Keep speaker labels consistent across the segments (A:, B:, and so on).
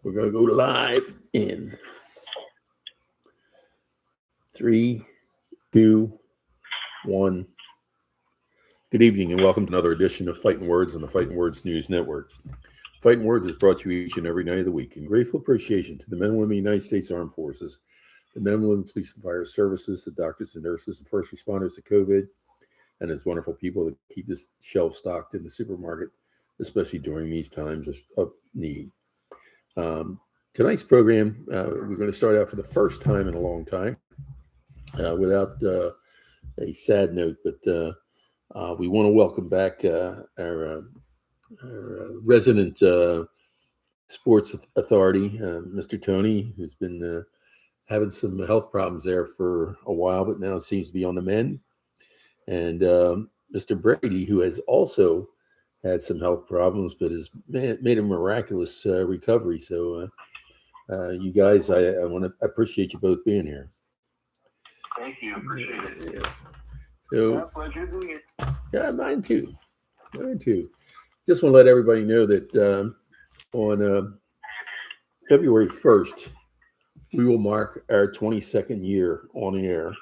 A: We're going to go live in 3, 2, 1. Good evening and welcome to another edition of Fightnwords on the Fightnwords News Network. Fightnwords is brought to you each and every night of the week in grateful appreciation to the men and women of the United States Armed Forces, the men and women police and fire services, the doctors and nurses and first responders to COVID, and those wonderful people that keep this shelf stocked in the supermarket, especially during these times of need. Tonight's program, we're going to start out for the first time in a long time without a sad note, but we want to welcome back our resident sports authority, Mr. Tony, who's been having some health problems there for a while, but now seems to be on the mend. And Mr. Brady, who has also had some health problems, but has made a miraculous recovery. So you guys, I want to appreciate you both being here.
B: Thank you. Appreciate it.
A: Yeah. So,
B: my pleasure doing it.
A: Yeah, mine too. Just want to let everybody know that on February 1st, we will mark our 22nd year on air.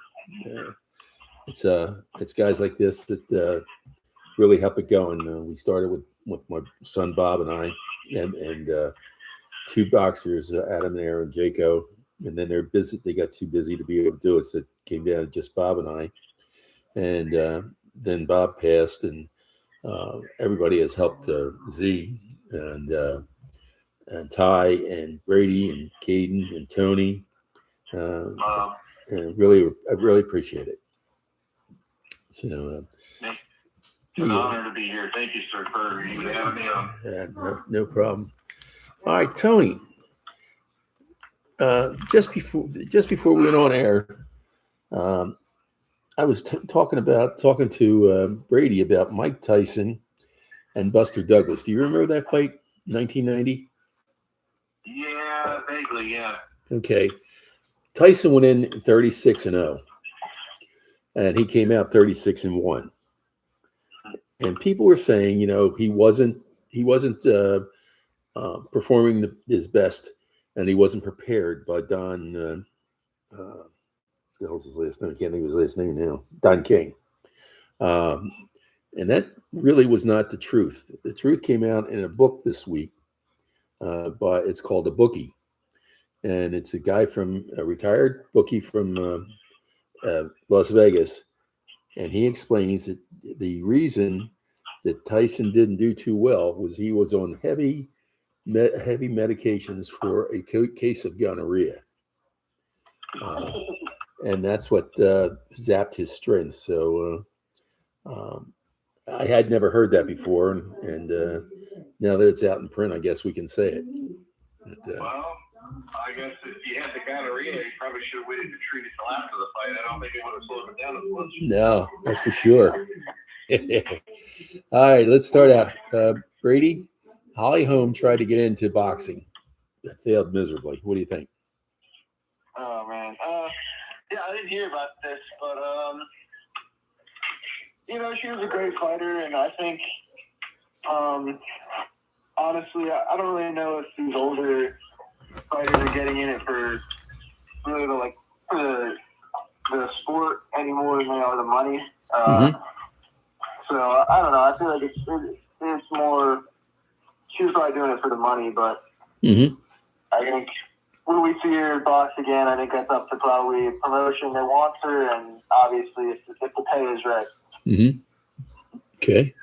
A: It's guys like this that really help it going. We started with my son Bob and I, and two boxers, Adam and Aaron, Jaco, and then they're busy. They got too busy to be able to do it, so it came down to just Bob and I. And then Bob passed, and everybody has helped Z and Ty and Brady and Caden and Tony, and I really appreciate it. So
B: it's an honor to be here. Thank you, sir, for having me on.
A: Yeah, no problem. All right, Tony. Just before we went on air, I was talking to Brady about Mike Tyson and Buster Douglas. Do you remember that fight, 1990?
B: Yeah, vaguely, yeah.
A: Okay. Tyson went in 36-0, and he came out 36-1. And people were saying, he wasn't performing his best, and he wasn't prepared by Don. What the hell's his last name? I can't think of his last name now. Don King. And that really was not the truth. The truth came out in a book this week, but it's called The Bookie. And it's a retired bookie from Las Vegas. And he explains that the reason that Tyson didn't do too well was he was on heavy medications for a case of gonorrhea. And that's what zapped his strength. So I had never heard that before. And now that it's out in print, I guess we can say it. But,
B: well, I guess if you had the gonorrhea, you probably should have waited to treat it till after the fight. I don't think it would have slowed it down as much.
A: No, that's for sure. All right, let's start out. Brady, Holly Holm tried to get into boxing. That failed miserably. What do you think?
B: Oh, man. Yeah, I didn't hear about this, but, she was a great fighter, and I think, honestly, I don't really know if these older fighters are getting in it for really for the sport anymore than they are the money. So I don't know. I feel like it's more. She was probably doing it for the money, but I think when we see her box again, I think that's up to probably a promotion that wants her, and obviously if the pay is right.
A: Okay.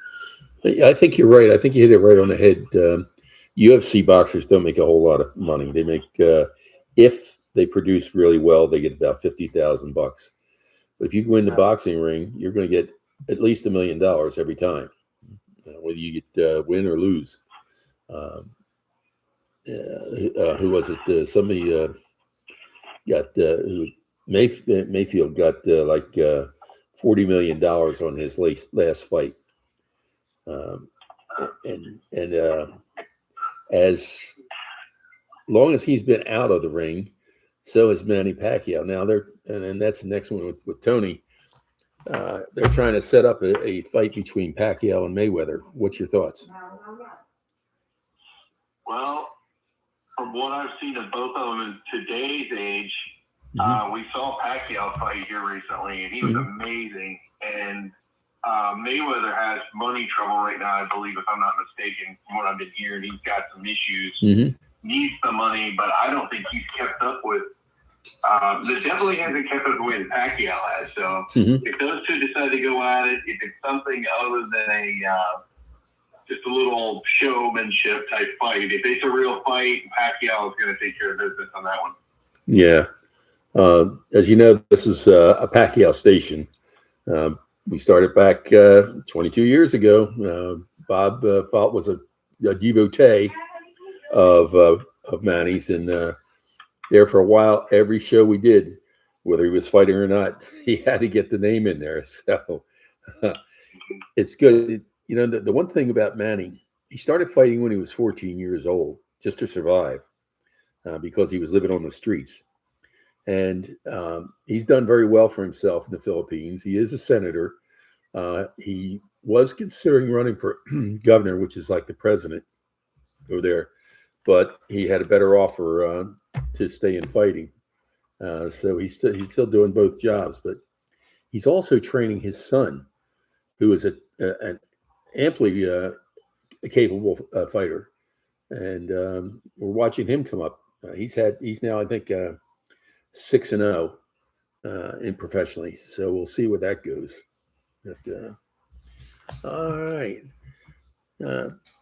A: I think you're right. I think you hit it right on the head. UFC boxers don't make a whole lot of money. They make, if they produce really well, they get about $50,000. But if you go in the boxing ring, you're going to get at least $1 million every time, whether you get win or lose. Who was it? Somebody got Mayfield got $40 million on his last fight. And as long as he's been out of the ring, so has Manny Pacquiao. Now and that's the next one with Tony. They're trying to set up a fight between Pacquiao and Mayweather. What's your thoughts?
B: Well, from from what I've seen of both of them in today's age, we saw Pacquiao fight here recently, and he was amazing. And Mayweather has money trouble right now, I believe, if I'm not mistaken. From what I've been hearing, he's got some issues. Needs the money, but I don't think he's kept up with. That definitely hasn't kept up the way that Pacquiao has. So if those two decide to go at it, if it's something other than a just a little showmanship type fight, if it's a real fight, Pacquiao is going to take care of business on that one. Yeah.
A: As you know, this is a Pacquiao station. We started back 22 years ago. Bob Fault was a devotee of Manny's, and there for a while, every show we did, whether he was fighting or not, he had to get the name in there. So it's good. You know, the one thing about Manny, he started fighting when he was 14 years old, just to survive, because he was living on the streets. And he's done very well for himself in the Philippines. He is a senator. He was considering running for governor, which is like the president over there, but he had a better offer to stay in fighting. So he's still doing both jobs, but he's also training his son, who is an amply capable fighter. And we're watching him come up. He's now, I think, 6-0 in professionally. So we'll see where that goes. But, all right.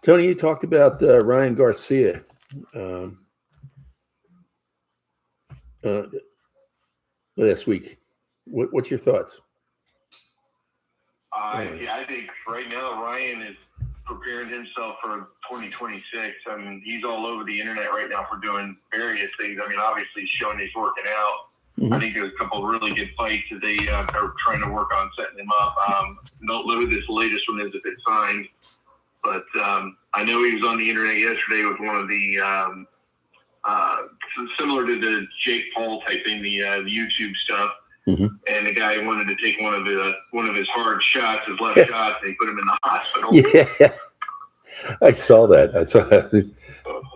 A: Tony, you talked about Ryan Garcia last week. What's your thoughts?
B: Yeah, I think right now Ryan is preparing himself for 2026. I mean, he's all over the internet right now for doing various things. I mean, obviously showing he's working out. I think there's a couple of really good fights that they are trying to work on setting him up. Don't know who this latest one is if it's signed, but I know he was on the internet yesterday with one of the similar to the Jake Paul type thing, the YouTube stuff. And the guy wanted to take one of his hard shots, his left shot, and he put him in the hospital.
A: Yeah, I saw that.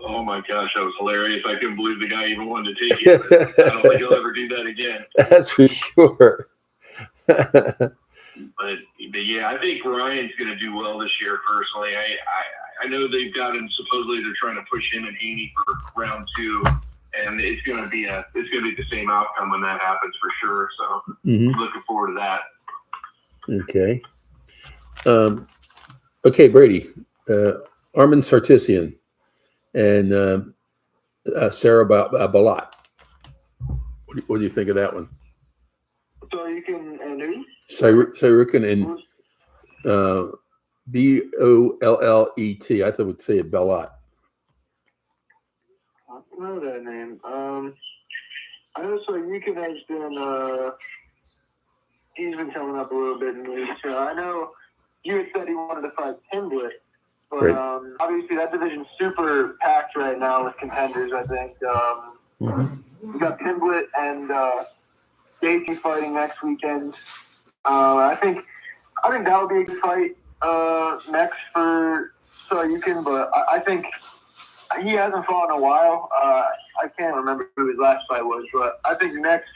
B: Oh my gosh, that was hilarious! I couldn't believe the guy even wanted to take it. I don't think he'll ever do that again.
A: That's for sure.
B: But yeah, I think Ryan's going to do well this year. Personally, I know they've got him. Supposedly, they're trying to push him and Haney for round 2. And it's going to be the same outcome when that happens for sure. So I'm looking forward to that.
A: Okay. Okay, Brady. Armin Sarkisian and Sarah Balat. What do you think of that one?
B: So you can who?
A: Sarukin and Bollet. I thought we'd say it Balat.
B: I know that name. I know Sarukin has been he's been coming up a little bit in the league. So I know you had said he wanted to fight Pimblett, but right. Obviously that division's super packed right now with contenders. I think we got Pimblett and Gaethje fighting next weekend. I think that would be a good fight next for Sarukin, but I think. He hasn't fought in a while. I can't remember who his last fight was, but I think next,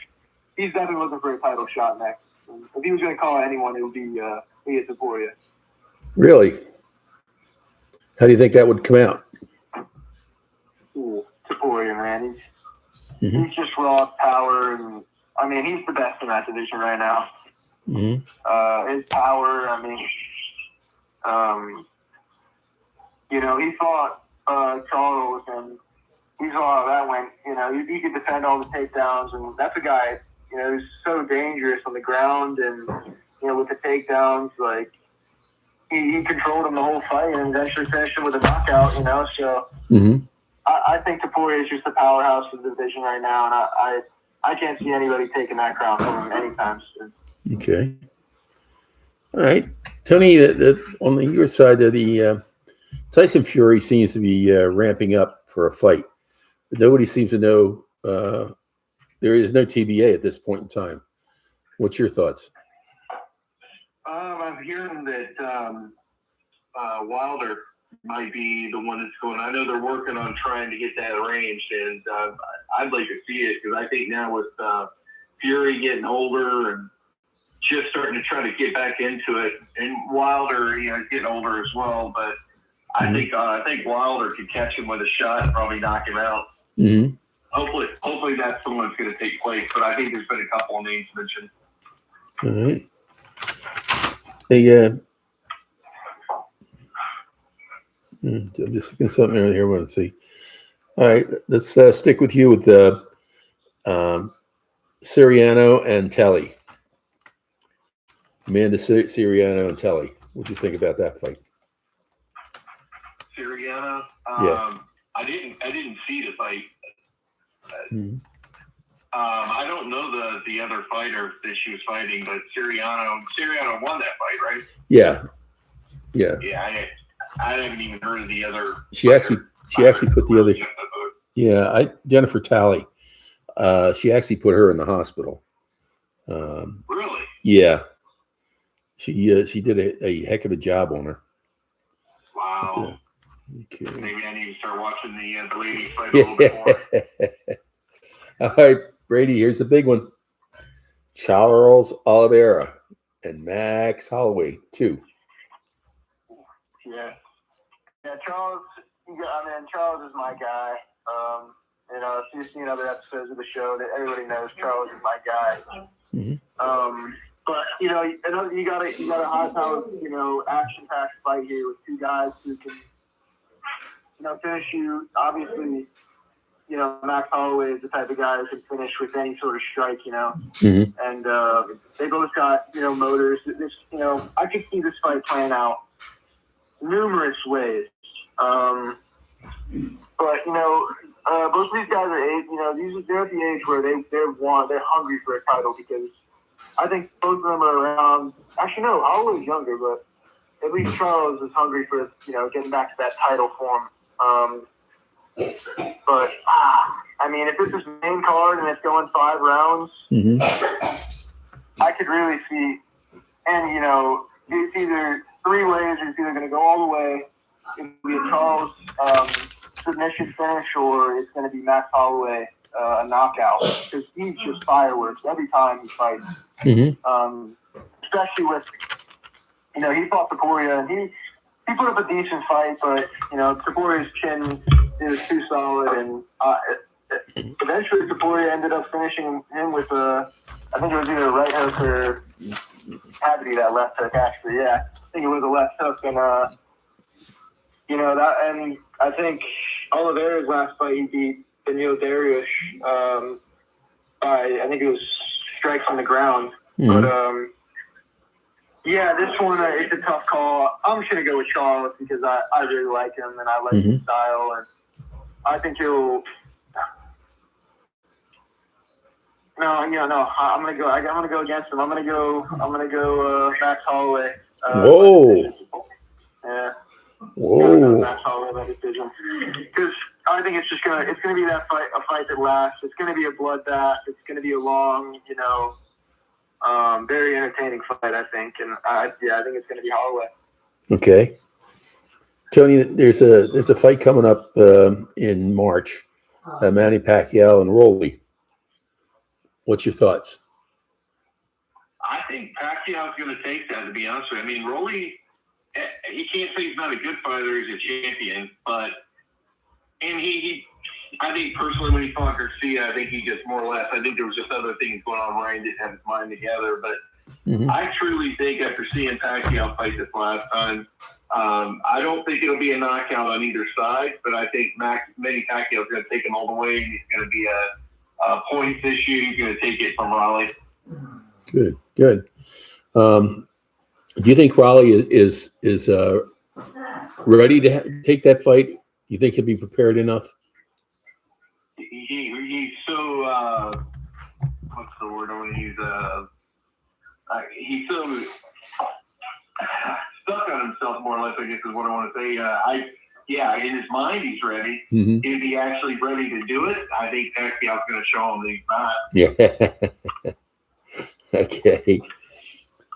B: he's definitely looking for a title shot next. And if he was going to call anyone, it would be Topuria.
A: Really? How do you think that would come out?
B: Ooh, Topuria, man. He's just raw power. And I mean, he's the best in that division right now. His power, I mean, he fought Charles, and we saw how that went. He could defend all the takedowns, and that's a guy, who's so dangerous on the ground, and with the takedowns, like he controlled him the whole fight, and eventually finished him with a knockout. So I think Topuria is just the powerhouse of the division right now, and I can't see anybody taking that crown from him anytime soon.
A: Okay, all right, Tony. On your side of the. Tyson Fury seems to be ramping up for a fight, but nobody seems to know. There is no TBA at this point in time. What's your thoughts?
B: I'm hearing that Wilder might be the one that's going. I know they're working on trying to get that arranged, and I'd like to see it because I think now with Fury getting older and just starting to try to get back into it, and Wilder, you know, getting older as well. But I think Wilder could catch him with a shot and probably knock him out.
A: Mm-hmm.
B: Hopefully that's the one that's going to take place. But I think there's been a couple of names mentioned.
A: All right. Hey, I'm just looking at something over here. I want to see. All right, let's stick with you with Siriano and Telly. Amanda Siriano and Telly. What do you think about that fight?
B: Siriano?
A: Yeah.
B: I didn't see the fight.
A: Mm-hmm.
B: I don't know the other fighter that she was fighting, but Siriano won that fight, right?
A: Yeah.
B: Yeah, I haven't even heard of the other.
A: She actually put the other. Yeah, Jennifer Talley. She actually put her in the hospital.
B: Really?
A: Yeah. She did a heck of a job on her.
B: Wow.
A: Okay.
B: Maybe I need to start watching the ladies fight a little bit more.
A: All right, Brady, here's a big one. Charles Oliveira and Max Holloway, 2.
B: Yeah, Charles. Charles is my guy. You know, if you've seen other episodes of the show, that everybody knows Charles is my guy.
A: Mm-hmm.
B: But you know, you got a high power, you know, action-packed fight here with 2 guys who can, you know, finish you. Obviously, you know, Max Holloway is the type of guy who can finish with any sort of strike, you know.
A: Mm-hmm.
B: And they both got, you know, motors. This, you know, I could see this fight playing out numerous ways. But you know, both of these guys are age. You know, they're at the age where they're hungry for a title because I think both of them are around. Actually, no, Holloway's younger, but at least Charles is hungry for, you know, getting back to that title form. But I mean, if this is main card and it's going 5 rounds,
A: Mm-hmm.
B: I could really see. And you know, it's either 3 ways. It's either going to go all the way. It'll be a Charles submission finish, or it's going to be Max Holloway a knockout, because he's just fireworks every time he fights.
A: Mm-hmm.
B: Especially with, you know, he fought Taporia, and he put up a decent fight, but you know, Taporia's chin is too solid, and eventually Taporia ended up finishing him with I think it was either a right hook or had to be that left hook. Actually, yeah, I think it was a left hook, and you know that, and I think Oliveira's last fight he beat Daniil Dariush by, I think it was strikes on the ground.
A: Mm-hmm.
B: But yeah, this one it's a tough call. I'm just gonna go with Charles because I really like him and I like his style, and I think he'll. No, I'm gonna go against him. I'm gonna go Max Holloway.
A: Whoa.
B: Yeah.
A: Whoa.
B: Max Holloway by decision. Because I think it's gonna be a fight that lasts. It's gonna be a bloodbath. It's gonna be a long, you know, very entertaining fight, I think. And I think it's gonna be Holloway.
A: Okay. Tony, there's a fight coming up in March. Manny Pacquiao and Rolly. What's your thoughts?
B: I think Pacquiao's going to take that, to be honest with you. I mean, Rolly, he can't say he's not a good fighter. He's a champion. But, and I think personally when he fought Garcia, I think he just more or less, I think there was just other things going on where he didn't have his mind together. But I truly think after seeing Pacquiao fight this last time, I don't think it'll be a knockout on either side, but I think Manny Pacquiao is going to take him all the way, and it's going to be a points issue. He's going to take it from Raleigh.
A: Good. Do you think Raleigh is ready to take that fight? Do you think he'll be prepared enough?
B: He's so what's the word I want to use? He's so stuck on himself, more or less, I guess is what I want to say. In his mind, he's ready.
A: Mm-hmm.
B: Is he actually ready to do it? I think Pacquiao's going to show him that he's not.
A: Yeah. Okay.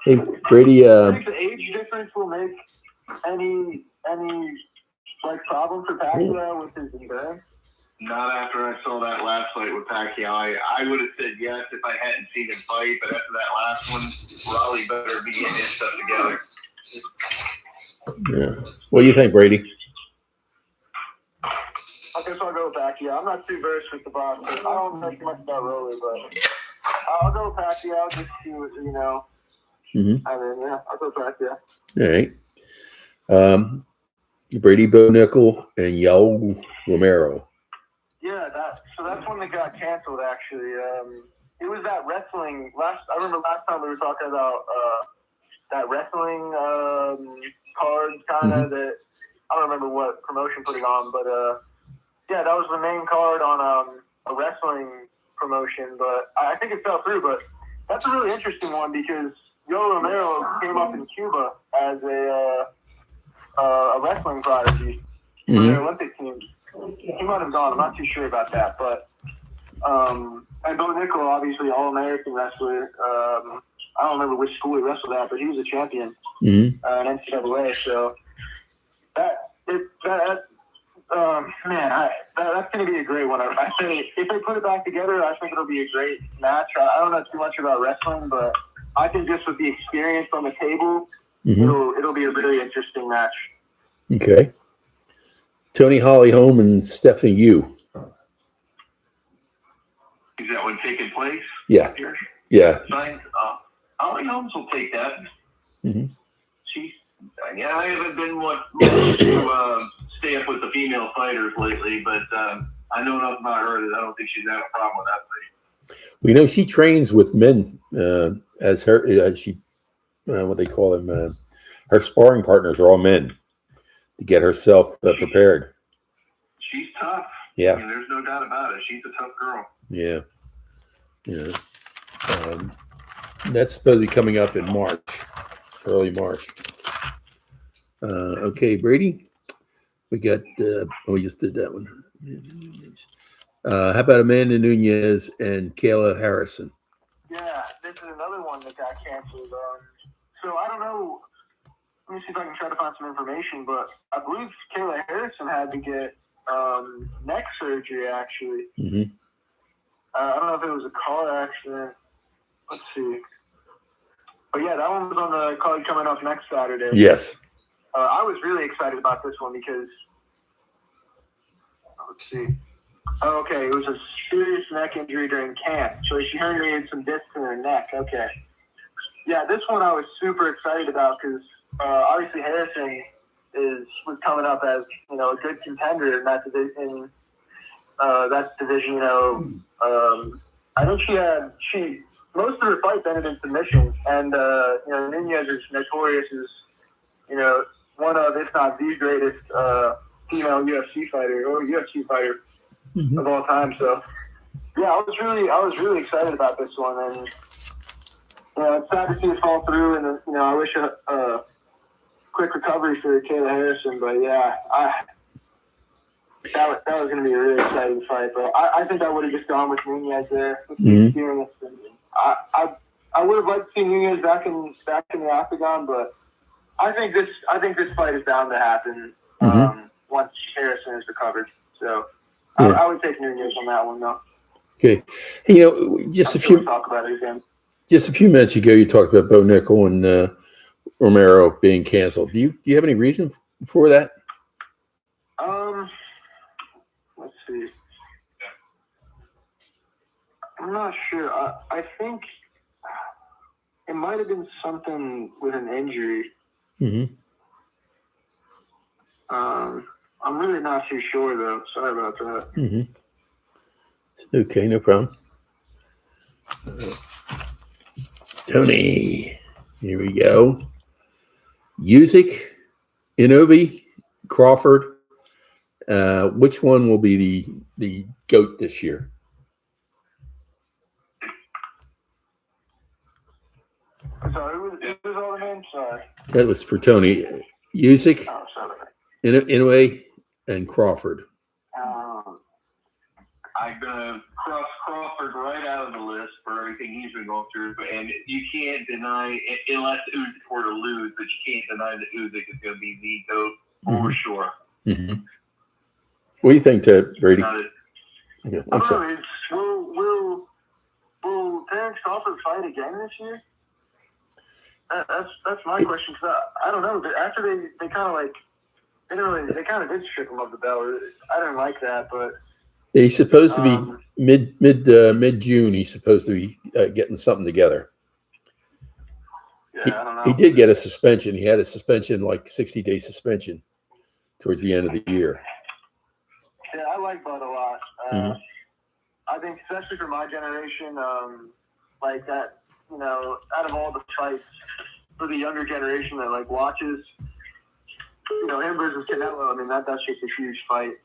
A: Hey, Brady.
B: I think the age difference will make any like problem for Pacquiao with his endurance?
C: Not after I saw that last fight with Pacquiao. I would have said yes if I hadn't seen him fight, but after that last one, Raleigh better be getting his stuff together.
A: Yeah. What do you think, Brady?
B: I guess I'll go with Pacquiao. I'm not too versed with the boxing. I don't know too much about Rolly, but I'll go with Pacquiao just to, you know.
A: Mm-hmm.
B: I mean, yeah, I'll go with Pacquiao.
A: All right. Brady Bo Nickel and Yael Romero.
B: Yeah, so that's one that got canceled, actually. It was that wrestling. I remember last time we were talking about that wrestling card, kind of, that I don't remember what promotion put it on, but yeah, that was the main card on a wrestling promotion, but I think it fell through. But that's a really interesting one because Yael Romero came up in Cuba as a wrestling prodigy for their Olympic team. He might have gone. I'm not too sure about that, but and Bo Nickel, obviously All-American wrestler. I don't remember which school he wrestled at, but he was a champion in NCAA. So that's going to be a great one. I say if they put it back together, I think it'll be a great match. I don't know too much about wrestling, but I think just with the experience on the table, it'll be a really interesting match.
A: Okay. Tony Hollyholm and Stephanie Yu.
C: Is that one taking place?
A: Yeah. Yeah.
C: Hollyholm will take that.
A: Mm-hmm.
C: I haven't been one to stay up with the female fighters lately, but I know enough about her that I don't think she's had a problem with that fight.
A: We know she trains with men as her. What they call them. Her sparring partners are all men to get herself prepared.
C: She's tough.
A: Yeah.
C: I mean, there's no doubt about it. She's a tough girl.
A: Yeah. Yeah. That's supposed to be coming up in March, early March. Okay, Brady. We got. We just did that one. How about Amanda Nunez and Kayla Harrison?
B: Yeah, this is another one that got canceled. So I don't know. Let me see if I can try to find some information, but I believe Kayla Harrison had to get neck surgery, actually.
A: Mm-hmm.
B: I don't know if it was a car accident. Let's see. But yeah, that one was on the card coming up next Saturday.
A: Yes.
B: I was really excited about this one because, let's see. Okay, it was a serious neck injury during camp. So she herniated some discs in her neck. Okay. Yeah, this one I was super excited about because obviously Harrison was coming up as, you know, a good contender in that division. You know, I think most of her fights ended in submission, and you know, Nunez is notorious as, you know, one of, if not the greatest female UFC fighter of all time. So yeah, I was really excited about this one, and you know, it's sad to see it fall through, and you know, I wish a quick recovery for Kayla Harrison, but yeah, that was going to be a really exciting fight. But I think I would have just gone with Nunez there with the experience. And I would have liked to see Nunez back in the octagon, but I think this fight is bound to happen once Harrison is recovered. So I would take Nunez on that one, though.
A: Okay, you know, just a few minutes ago, you talked about Bo Nickel and Romero being canceled. Do you have any reason for that?
B: Let's see. I'm not sure. I think it might have been something with an injury.
A: Mm-hmm.
B: I'm really not too sure, though. Sorry about that.
A: Mm-hmm. Okay, no problem. Tony, here we go. Usyk, Inovi, Crawford. Which one will be the GOAT this year?
B: Sorry, who was all the names? Sorry.
A: That was for Tony. Usyk, Inoue, and Crawford.
C: I'm going to cross Crawford right out of the list for everything he's been going through. And you can't deny, unless Usyk were to lose, but you can't deny that Usyk is going to be the GOAT for sure.
A: Mm-hmm. What do you think, Brady?
B: I don't know. Will Terrence Crawford fight again this year? That's my question. Cause I don't know. After they kind of like they kind of did strip him of the belt. I didn't like that, but
A: he's supposed to be mid June. He's supposed to be getting something together.
B: Yeah, I don't know.
A: He did get a suspension. He had a suspension, like 60-day suspension, towards the end of the year.
B: Yeah, I like Bud a lot. I think, especially for my generation, like that, out of all the fights for the younger generation that like watches, him versus Canelo. I mean, that's just a huge fight.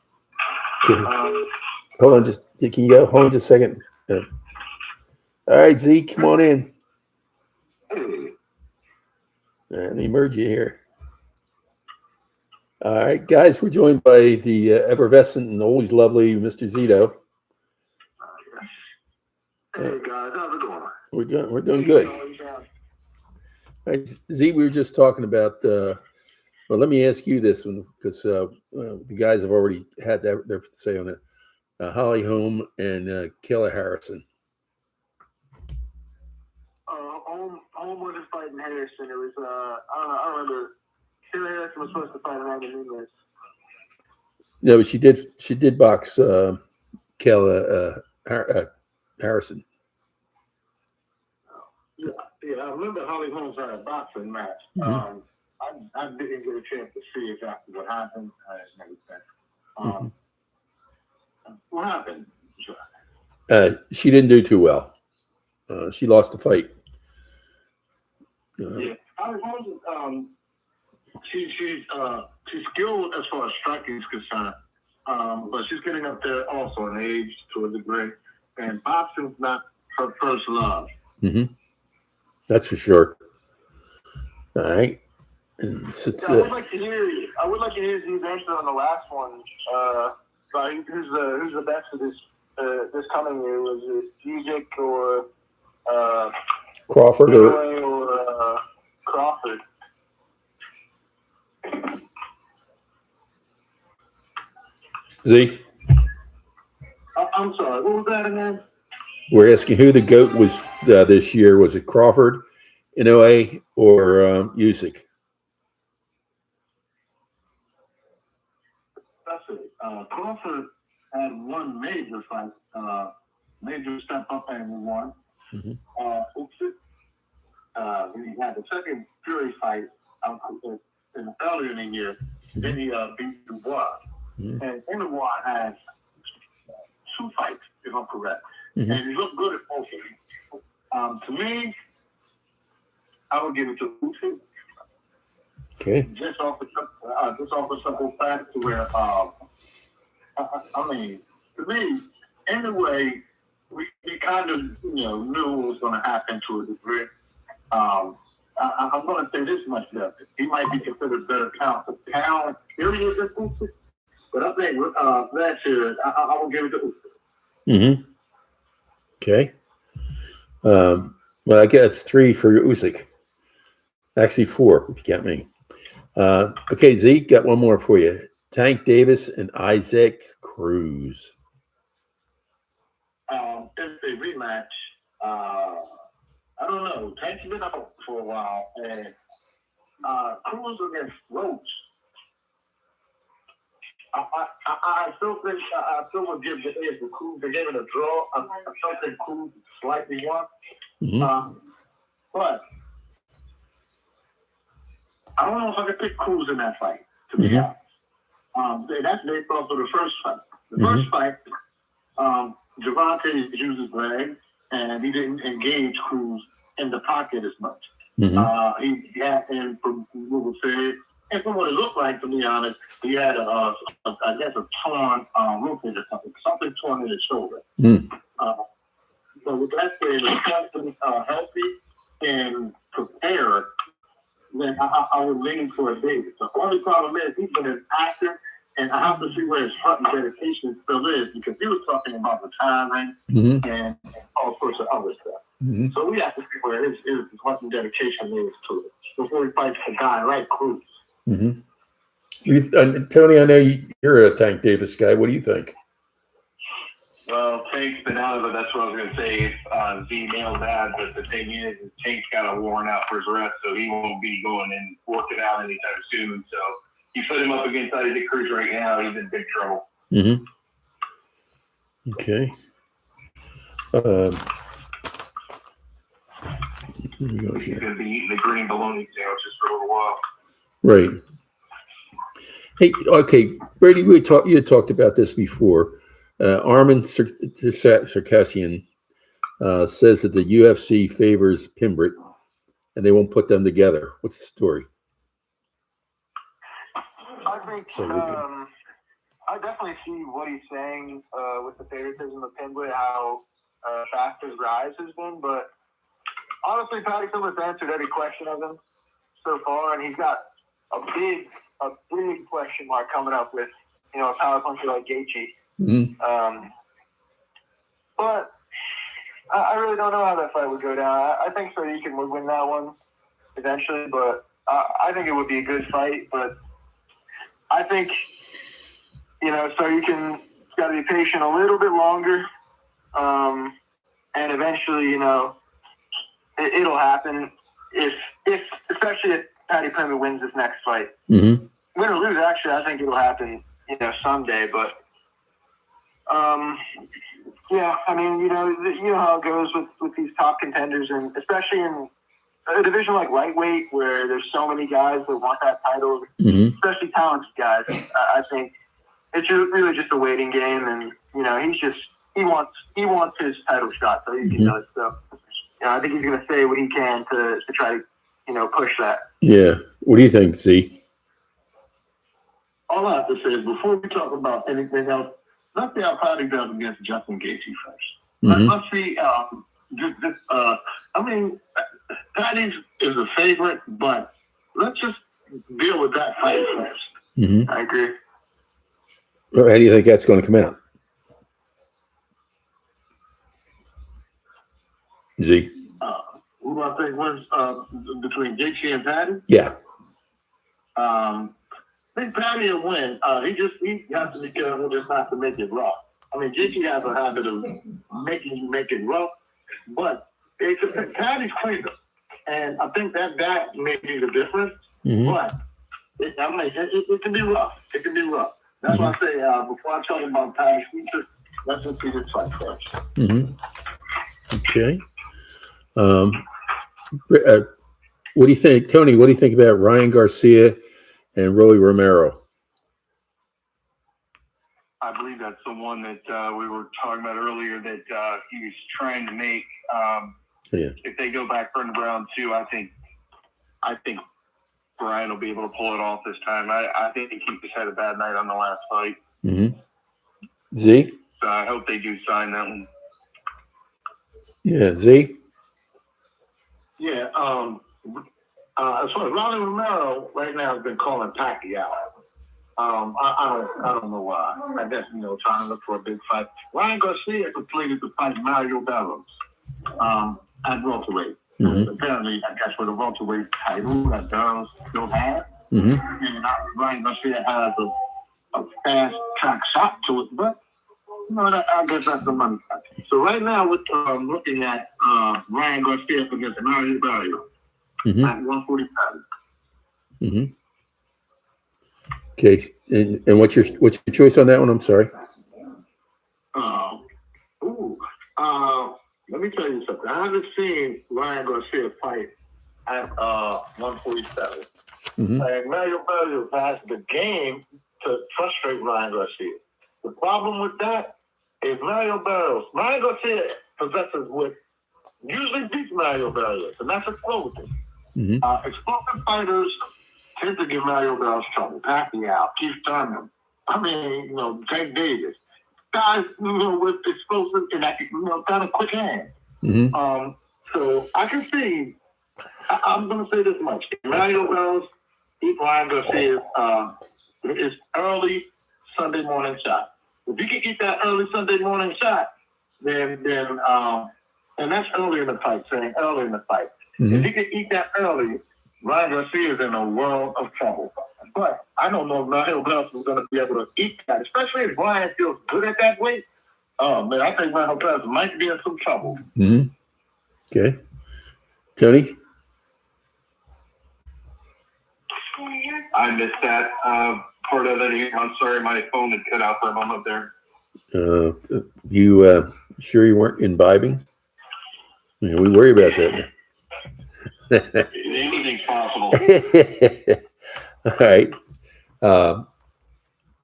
A: Hold on, can you go? Hold on just a second. All right, Zeke, come on in. Let me merge you here. All right, guys, we're joined by the effervescent and always lovely Mr. Zito.
B: Hey guys, how's it going?
A: We're doing good. All right, Z, we were just talking about. Well, let me ask you this one because the guys have already had their say on it. Holly Holm and Kayla Harrison.
B: Holm was fighting Harrison. It was I don't remember. Kayla Harrison was supposed to fight Amanda Nunes.
A: No, she did box Kayla Harrison.
D: Yeah, I remember Holly Holmes had a boxing match.
A: Mm-hmm.
D: I didn't get a chance to see exactly what happened and everything. What happened?
A: She didn't do too well. She lost the fight.
D: Yeah, Holly Holmes. She's skilled as far as striking is concerned, but she's getting up there also in age to a degree, and boxing's not her first love.
A: Mm-hmm. That's for sure. All right.
B: I would like to hear Z's answer on the last one. About who's the best for this coming year? Was it Music or
A: Crawford
B: or Crawford?
A: Z?
D: I'm sorry, what was that again?
A: We're asking who the GOAT was this year. Was it Crawford in OA or Usyk?
D: That's it. Crawford had one major fight, major step up and won.
A: Mm-hmm.
D: He had the second Fury fight earlier in the year. Mm-hmm. Then he beat Dubois. Mm-hmm. And Dubois had 2 fights, if I'm correct. Mm-hmm. And he looked good at both of them. To me, I would give it to Usyk.
A: Okay.
D: Just off the simple fact to where, I mean, to me, anyway, we kind of, knew what was going to happen to a degree. I'm going to say this much, though. He might be considered better pound for pound, period, than Usyk. But I think last year, I will give it to Usyk.
A: Mm-hmm. Okay. Well, I guess 3 for Usyk. Actually 4, if you count me. Okay, Zeke, got one more for you. Tank Davis and Isaac Cruz.
D: It's a rematch. I don't know. Tank's been out for a while, and Cruz against Roach. I still would give the edge to Cruz. They gave it a draw. I still think Cruz slightly won. Mm-hmm. But I don't know if I could pick Cruz in that fight, to be honest. That's based off of the first fight. The first fight, Gervonta used his leg, and he didn't engage Cruz in the pocket as much. Mm-hmm. He had, and from what was said, and from what it looked like, to be honest, he had I guess a torn roofing or something torn in his shoulder. Mm. But with that said, if he's healthy and prepared, then I would lean for a Davis. The only problem is he's been an actor, and I have to see where his heart and dedication still is, because he was talking about retiring and all sorts of other stuff. Mm-hmm. So we have to see where his heart and dedication is to it before he fights a guy like Cruz. Mm-hmm.
A: Tony, I know you're a Tank Davis guy. What do you think?
C: Well, Tank's been out of it. That's what I was going to say. Z nailed that, but the thing is, Tank's got a warrant out for his arrest, so he won't be going and working out anytime soon. So you put him up against Isaac Cruz right now, he's in big trouble.
A: Mm-hmm. Okay.
C: He's going to be eating the green bologna sandwiches for a little while.
A: Right. Hey, okay, Brady, you had talked about this before. Armin Sarkisian says that the UFC favors Pimbrit, and they won't put them together. What's the story?
B: I think I definitely see what he's saying with the favoritism of Pimbrit, how fast his rise has been. But honestly, Patty Pimbrit's answered every question of him so far, and he's got a big question mark coming up with, a power puncher like Gaethje.
A: Mm-hmm.
B: But I really don't know how that fight would go down. I think Sarikin would win that one eventually, but I think it would be a good fight. But I think, Sarikin's got to be patient a little bit longer, and eventually, it'll happen. Especially if Patty Pimbrit wins this next fight.
A: Mm-hmm.
B: Win or lose, actually, I think it'll happen, someday. But yeah, I mean, you know how it goes with these top contenders, and especially in a division like lightweight where there's so many guys that want that title,
A: mm-hmm.
B: especially talented guys. I think it's really just a waiting game, and he wants his title shot, so he can do it. So I think he's going to say what he can to try to push that.
A: Yeah. What do you think, Z?
D: All I have to say is before we talk about anything else, let's see how Patty does against Justin Gaethje first.
A: Mm-hmm.
D: Let's see. Patty is a favorite, but let's just deal with that fight first.
A: Mm-hmm.
B: I agree.
A: Well, how do you think that's going to come out? Z?
D: Who do I think wins between Gaethje and Patty?
A: Yeah.
D: I think Patty will win. He has to be careful just not to make it rough. I mean, Gaethje has a habit of making you make it rough, but Patty's quicker, and I think that may be the difference.
A: Mm-hmm.
D: But it can be rough. It can be rough. That's
A: mm-hmm.
D: why I say before I talk about Patty's future, let's just see this fight first.
A: Mm-hmm. Okay. What do you think, Tony? What do you think about Ryan Garcia and Rolly Romero?
C: I believe that's the one that we were talking about earlier that he was trying to make.
A: Yeah.
C: If they go back for round 2, I think Brian will be able to pull it off this time. I think he just had a bad night on the last fight.
A: Mm-hmm. Z?
C: So I hope they do sign that one.
A: Yeah, Z?
D: Yeah, as far as Rolly Romero right now has been calling Pacquiao. I don't know why. I guess trying to look for a big fight. Ryan Garcia completed the fight Mario Barros at welterweight.
A: Mm-hmm.
D: Apparently, I guess with a welterweight title that Barros still has,
A: mm-hmm.
D: and Ryan Garcia has a fast track shot to it, but I guess that's the money fight. So right now, we're looking at Ryan Garcia against Mario Barrio
A: mm-hmm.
D: at 145.
A: Mm-hmm. Okay, and what's your choice on that one? I'm sorry.
D: Let me tell you something. I haven't seen Ryan Garcia fight at 147.
A: Mm-hmm.
D: And Mario Barrio has the game to frustrate Ryan Garcia. The problem with that is Ryan Garcia possesses what usually beats Mario Barrios, and that's explosive.
A: Mm-hmm.
D: Explosive fighters tend to give Mario Barrios trouble. Pacquiao, Keith Thurman. Tank Davis. Guys, with explosive and kind of quick hands.
A: Mm-hmm.
D: So I can see. I'm going to say this much: Mario Barrios beat Ryan Garcia his early Sunday morning shot. If you can get that early Sunday morning shot, then and that's early in the fight, saying early in the fight.
A: Mm-hmm.
D: If you can eat that early, Ryan Garcia is in a world of trouble. But I don't know if Nigel Nelson is going to be able to eat that, especially if Brian feels good at that weight. Oh, man, I think Nigel Nelson might be in some trouble.
A: Mm-hmm. Okay. Tony?
C: I missed that part of it. I'm sorry, my phone had cut out for a moment there.
A: You sure you weren't imbibing? Yeah, we worry about that.
C: Anything's possible.
A: All right.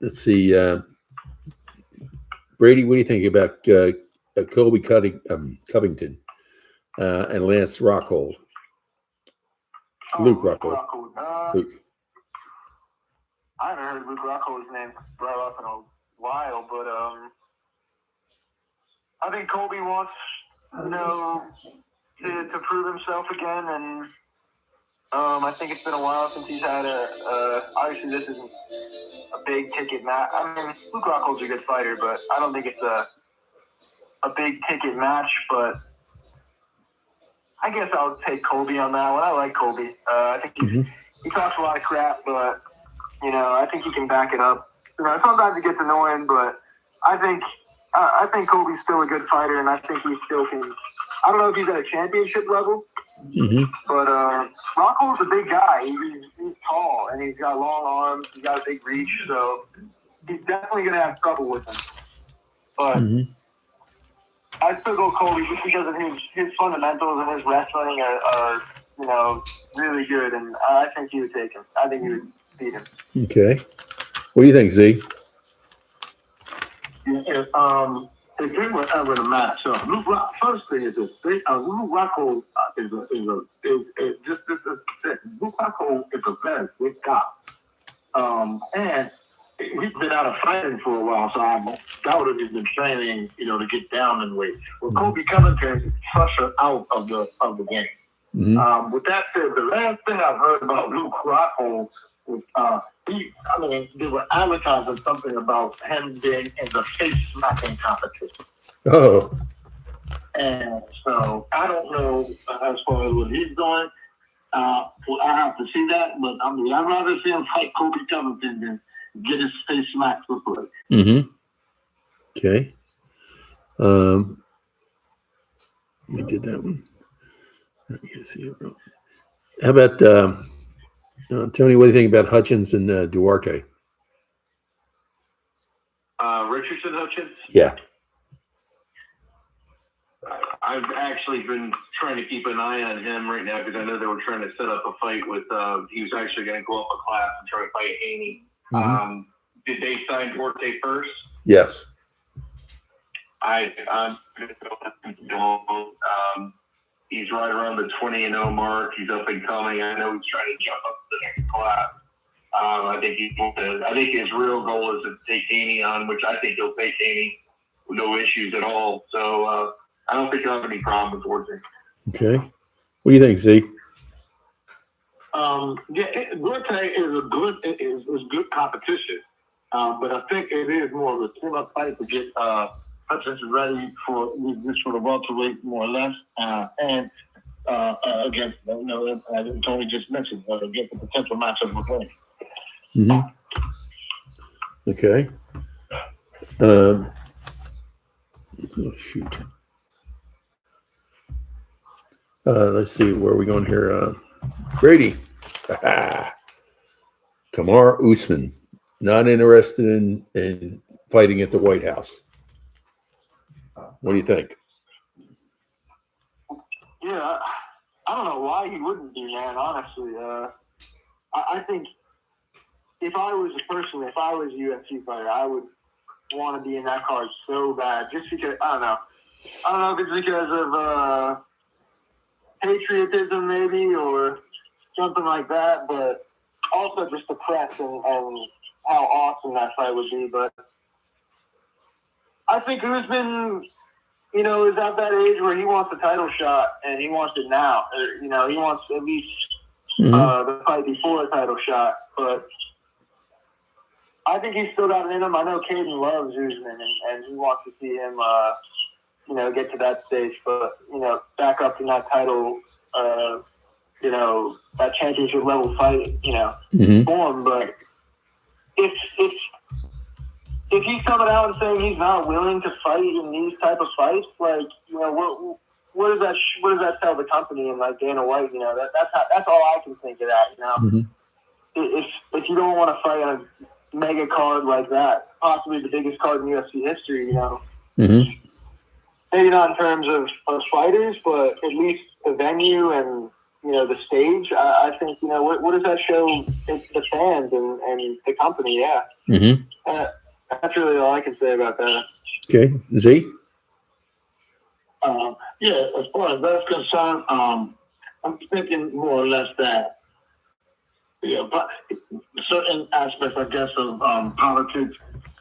A: Let's see. Brady, what do you think about Colby Covington and Lance Rockhold? Luke Rockhold. Luke.
B: I haven't heard Luke Rockhold's name brought up in a while, but I think Colby wants, to prove himself again, and I think it's been a while since he's had obviously this isn't a big ticket match. I mean, Luke Rockhold's a good fighter, but I don't think it's a big ticket match, but I guess I'll take Colby on that one. I like Colby. I think he talks a lot of crap, but I think he can back it up. Sometimes it gets annoying, but I think Colby's still a good fighter, and I think he still can. I don't know if he's at a championship level, but Rockhold's a big guy. He's tall, and he's got long arms. He's got a big reach, so he's definitely going to have trouble with him. But I'd still go Colby just because of his fundamentals and his wrestling are really good, and I think he would take him. I think he would beat him.
A: Okay. What do you think, Z?
D: Yeah, if they were ever in a match, so first thing is this: Luke Rockhold Luke Rockhold is a very big guy, and he's been out of fighting for a while, so I doubt if he's been training, to get down in weight. Well, Colby Covington is pressure out of the game. With that said, the last thing I've heard about Luke Rockhold was they were advertising something about him being in the face smacking competition.
A: Oh.
D: And so I don't know as far as what he's doing. I have to see that, but I'd rather see him fight Colby Covington than get his face smacked for play.
A: Okay. We did that one. Let me see it. How about Tony? What do you think about Hutchins and Duarte?
C: Richardson Hutchins?
A: Yeah.
C: I've actually been trying to keep an eye on him right now because I know they were trying to set up a fight with. He was actually going to go up a class and try to fight Haney. Did they sign Duarte first?
A: Yes.
C: He's right around the 20-0 mark. He's up and coming. I know he's trying to jump up to the next class. I think his real goal is to take Haney on, which I think he'll take Haney with no issues at all. So I don't think he'll have any problems towards him.
A: Okay. What do you think, Z?
D: Duarte is good competition, but I think it is more of a tune-up fight to get Hutchins ready for the welterweight, more or less, and against as Tony just mentioned, against the potential matchup with him.
A: Okay. Oh shoot. Let's see, where are we going here? Brady. Kamar Usman, not interested in fighting at the White House. What do you think?
B: Yeah, I don't know why he wouldn't be, man, honestly. I think if I was a UFC fighter, I would want to be in that card so bad, just because, I don't know if it's because of patriotism maybe or something like that, but also just the press and how awesome that fight would be. But I think Usman, is at that age where he wants the title shot and he wants it now. He wants at least the fight before a title shot. But I think he's still got it in him. I know Caden loves Usman and he wants to see him, get to that stage. But, back up in that title, that championship level fight, form. But if he's coming out and saying he's not willing to fight in these type of fights, like, you know, what does that tell the company and like Dana White? You know, that's all I can think of that. You know, if you don't want to fight on a mega card like that, possibly the biggest card in UFC history, you know, maybe not in terms of fighters, but at least the venue and, you know, the stage. I think, you know, what does that show the fans and the company? Yeah. That's really all I can say about that.
A: Okay. Z?
D: Yeah, as far as that's concerned, I'm thinking more or less that, but certain aspects, I guess, of politics,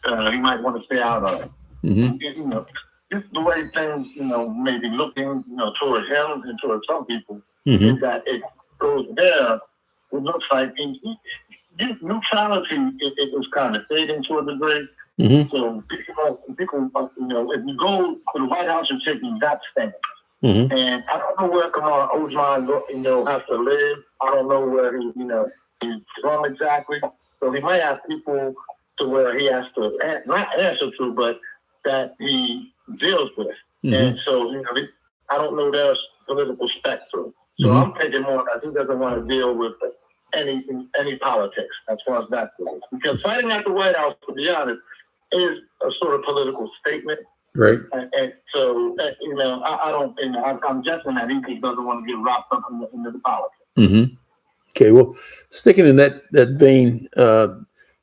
D: he might want to stay out of. You know, just the way things, you know, may be looking, you know, toward him and toward some people, is that it goes there. It looks like neutrality is kind of fading to a degree. So people, you know, if you go to the White House, you're taking that stand. And I don't know where Kamar Usman, you know, has to live. I don't know where he's from exactly. So he might have people to where he has to not answer to, but that he deals with. And so, you know, I don't know their political spectrum. So I'm thinking more that he doesn't want to deal with any politics as far as that goes. Because fighting at the White House, to be honest, is a sort of political statement.
A: Right.
D: And so, you know, I don't, you know, I'm guessing that he just doesn't want to get wrapped up into the politics.
A: Okay, well, sticking in that vein,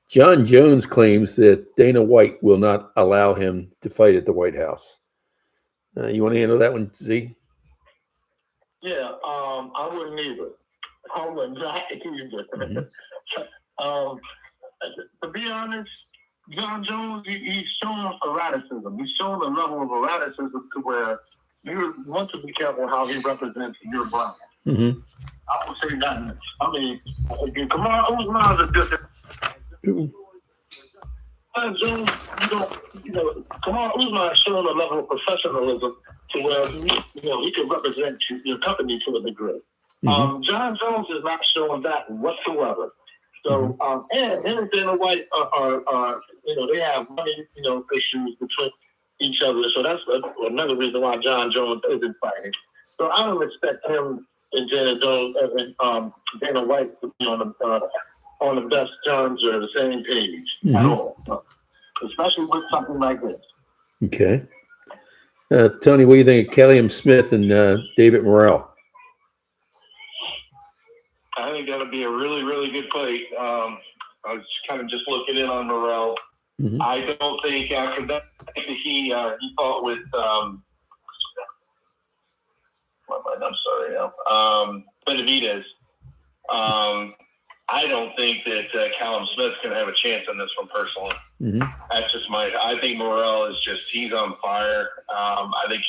A: John Jones claims that Dana White will not allow him to fight at the White House. You want to handle that one, Z?
D: Yeah, I wouldn't either. I would not either. To be honest, John Jones, he's shown erraticism. He's shown a level of erraticism to where you want to be careful how he represents your brand. I would say that much. I mean, Kamar Usman is a different. Jones, you know, Kamar Usman has shown a level of professionalism to where he can represent your company to a degree. John Jones is not showing that whatsoever. So, and him and Dana White are you know, they have money, you know, issues between each other. So that's another reason why John Jones isn't fighting. So I don't expect him and Dana Jones and Dana White to be on the best terms or the same page at all, especially with something like this.
A: Okay. Tony, what do you think of Kelliam Smith and David Morrell?
C: I think that'll be a really, really good fight. I was kind of just looking in on Morrell. I don't think after that he fought with I'm sorry now. Benavidez. I don't think that Callum Smith's going to have a chance on this one personally. That's just I think Morrell is he's on fire. I think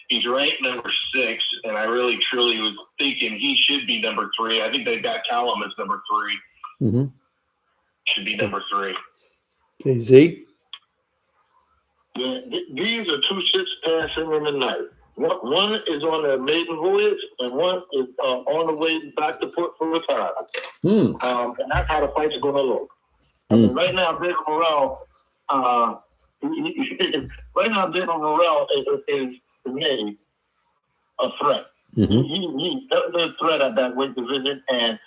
C: he's ranked number 6, and I really, truly was thinking he should be number 3. I think they've got Callum as number 3. Should be number 3.
A: Okay, Z?
D: Yeah, these are 2 ships passing in the night. One is on their maiden voyage, and one is on the way back to port for retirement. And that's how the fight's going to look. I mean, right now, David Morrell, is to me a threat. He's definitely a threat at that weight division, and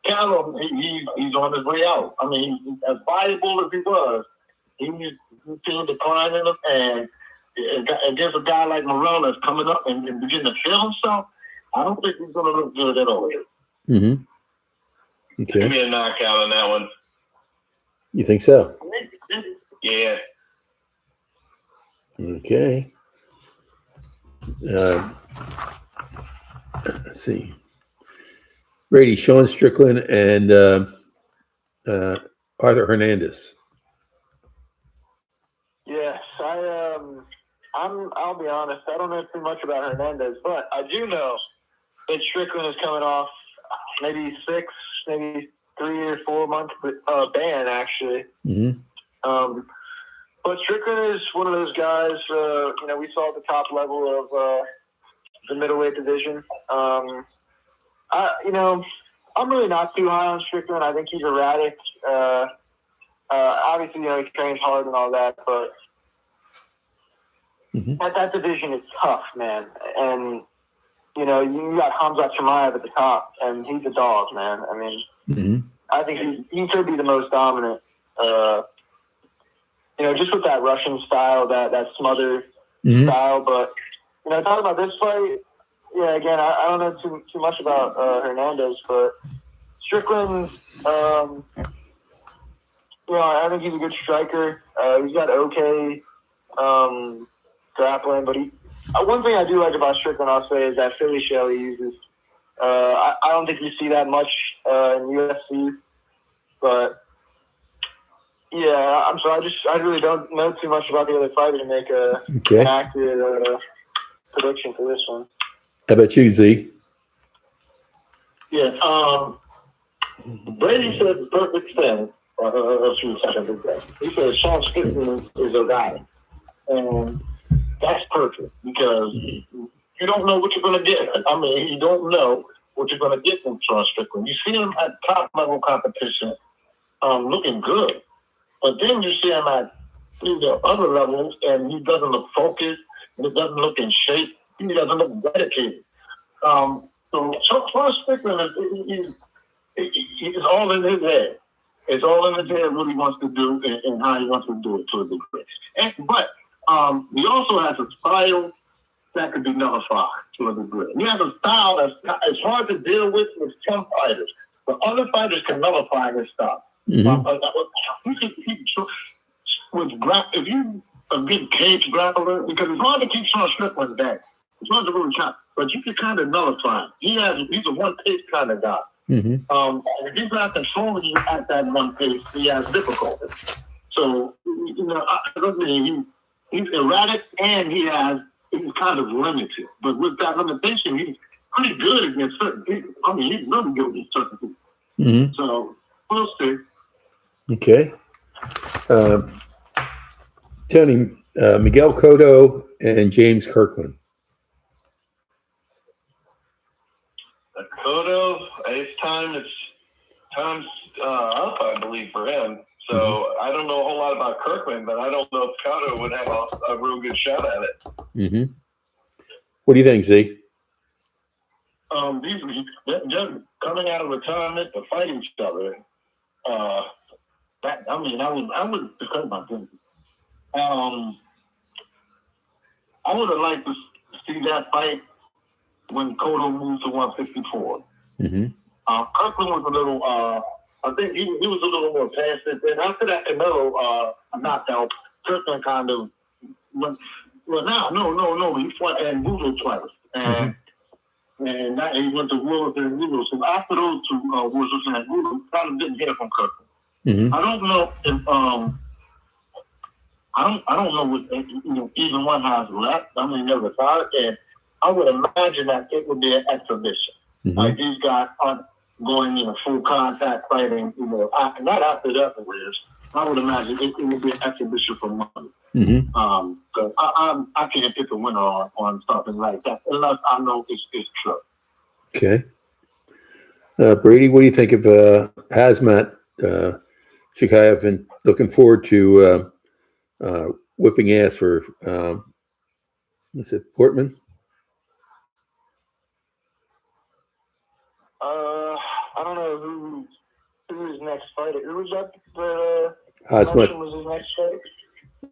D: Callum, he's on his way out. I mean, as viable as he was, he's still declining, and against a guy like Morrell that's coming up and beginning to feel himself, I don't think he's going to look good at all.
A: Okay.
C: Give me a knockout on that one.
A: You think so?
C: Yeah.
A: Okay. Let's see. Brady, Sean Strickland, and Arthur Hernandez.
B: Yes, I'll be honest. I don't know too much about Hernandez, but I do know that Strickland is coming off maybe 3 or 4 months ban, actually. But Strickland is one of those guys. We saw at the top level of the middleweight division. I'm really not too high on Strickland. I think he's erratic. Obviously, he trains hard and all that, but that division is tough, man. And, you got Hamzat Chimaev at the top, and he's a dog, man. I mean, I think he could be the most dominant, just with that Russian style, that smother style. But, talking about this fight, yeah, again, I don't know too much about Hernandez, but Strickland, I think he's a good striker. He's got okay grappling, but one thing I do like about Strickland, I'll say, is that Philly shell he uses. I don't think you see that much in UFC, but yeah, I'm sorry. I really don't know too much about the other fighter to make an accurate prediction for this one.
A: How about you, Z?
D: Yeah, Brady said the perfect thing. He said Sean Strickland is a guy. And that's perfect because you don't know what you're going to get. I mean, you don't know what you're going to get from Sean Strickland. You see him at top-level competition looking good. But then you see him at other levels, and he doesn't look focused. He doesn't look in shape. He doesn't look dedicated. So Sean Strickland is all in his head. It's all in his head what he wants to do and how he wants to do it to a degree. But he also has a style that could be nullified to a degree. He has a style it's hard to deal with some fighters, but other fighters can nullify his style. If you a good cage grappler, because it's hard to keep Sean Strickland back. It's hard to really chop, but you can kind of nullify him. He's a one-pace kind of guy. If he's not controlling you at that one pace, he has difficulty. So, I mean, he's erratic and he's kind of limited. But with that limitation, he's pretty good against certain people. I mean, he's really good against certain people. So, we'll see.
A: Okay. Tony, Miguel Cotto and James Kirkland.
C: Cotto, time's up, I believe, for him. So I don't know a whole lot about Kirkland, but I don't know if Cotto would have a real good shot at it.
A: What do you think, Z?
D: Just coming out of retirement to fight each other. I would discuss my opinion. I would have liked to see that fight when Cotto moved to 154. Kirkland was a little, I think he was a little more passive. And after that Canelo knockout, Kirkland kind of went, he fought and Budo twice. And that, he went to Willis and Budo. So after those two Willis and Budo, kind of didn't hear from Kirkland. I don't know if, I don't know what either one has left. I mean, they're retired, and I would imagine that it would be an exhibition. Like these guys aren't going full contact fighting, not after the other years. I would imagine it would be an exhibition for money. So I can't pick a winner on something like that unless I know it's true.
A: Okay. Brady, what do you think of Hazmat Shikayev? And looking forward to whipping ass for is it Portman?
B: I don't know who his next fighter. Who was that?
A: Hazmat
B: was his next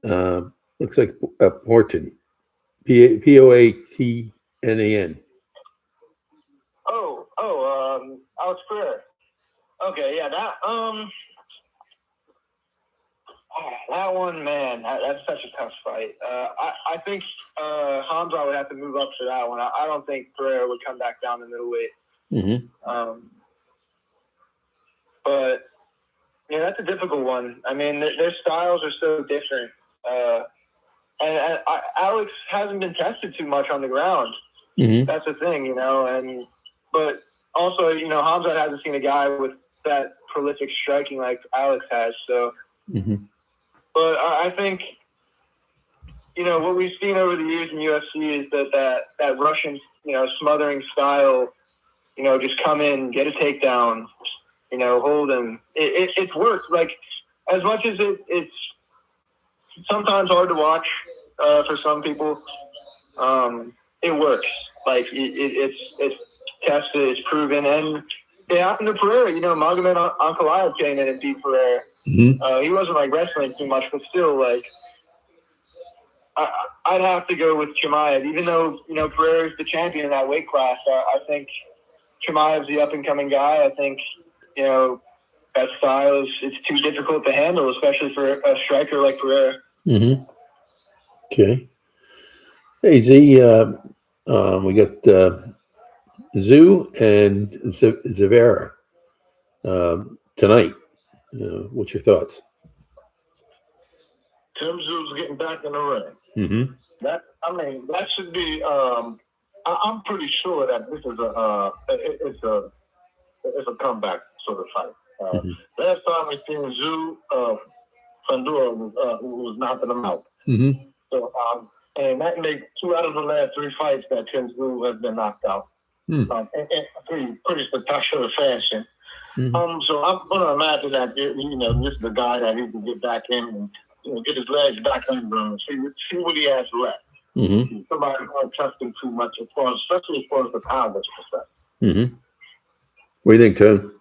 B: fighter?
A: Looks like Portman. Poatnan.
B: Alex Pereira. Okay, yeah, that one, man, that's such a tough fight. I think Hamza would have to move up for that one. I don't think Pereira would come back down to middleweight. But yeah, that's a difficult one. I mean, their styles are so different. And Alex hasn't been tested too much on the ground. That's the thing, but also, Hamza hasn't seen a guy with that prolific striking like Alex has. So, but I think, what we've seen over the years in UFC is that Russian, smothering style, just come in, get a takedown, hold him. It's worked. Like, as much as it's sometimes hard to watch for some people, it works. Like it's tested, it's proven, and it happened to Pereira. You know, Magomed Ankalaev came in and beat Pereira.
A: Mm-hmm.
B: He wasn't like wrestling too much, but still, like I'd have to go with Chimaev, even though you know Pereira's the champion in that weight class. I think Chimaev's the up and coming guy. I think you know that style it's too difficult to handle, especially for a striker like Pereira.
A: Mm-hmm. Okay. Hey Z, we got Zoo and Zavera tonight. What's your thoughts?
D: Tim Zoo's getting back in the ring.
A: Mm-hmm.
D: That should be. I'm pretty sure that this is it's a comeback sort of fight. Last time we seen Zoo, Fundora was knocking him out.
A: Mm-hmm.
D: So and that makes 2 out of the last 3 fights that Tim Zoo has been knocked out. In pretty spectacular fashion.
A: Mm-hmm.
D: So I'm going to imagine that this is the guy that he can get back in and get his legs back under him, see what he has left.
A: Mm-hmm.
D: Somebody's not trusting too much, especially as far as the power perspective.
A: Mm-hmm. What do you think, Tim?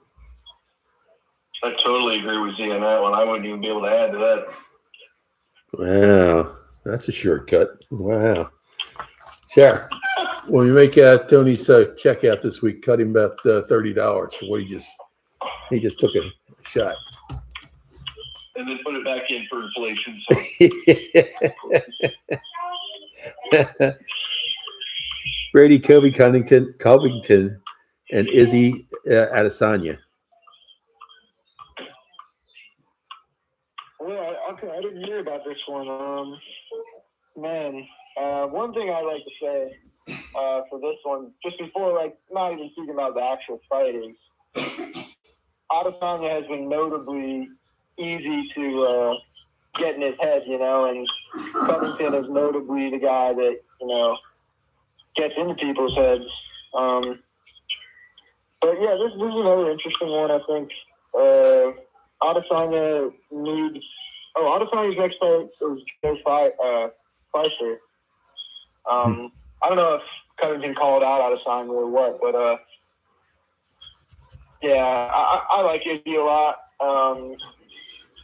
C: I totally agree with Z on that one. I wouldn't even be able to add to that.
A: Wow, that's a shortcut. Wow. Sure. When you make Tony's check out this week, cut him about $30 for what he just took a shot.
C: And then put it back in for inflation. So.
A: Brady Covington, and Izzy Adesanya.
B: Well, okay, I didn't hear about this one. One thing I like to say for this one, just before, like, not even speaking about the actual fighting, Adesanya has been notably easy to get in his head, you know, and Covington is notably the guy that, you know, gets into people's heads. But yeah, this is another interesting one, I think. Adesanya's next fight is Joe Fleischer. I don't know if Covington called out Adesanya or what, but yeah, I like Izzy a lot.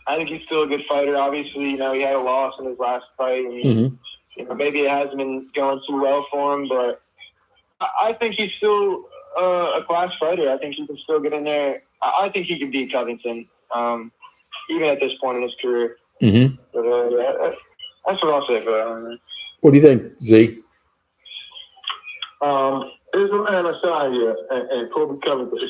B: I think he's still a good fighter. Obviously, you know, he had a loss in his last fight, and you know, maybe it hasn't been going too well for him, but I think he's still a class fighter. I think he can still get in there. I think he can beat Covington, even at this point in his career.
A: Mm-hmm.
B: But, yeah, that's what I'll say for that one.
A: What do you think, Z?
D: Islam Adesanya and Kobe Covington. The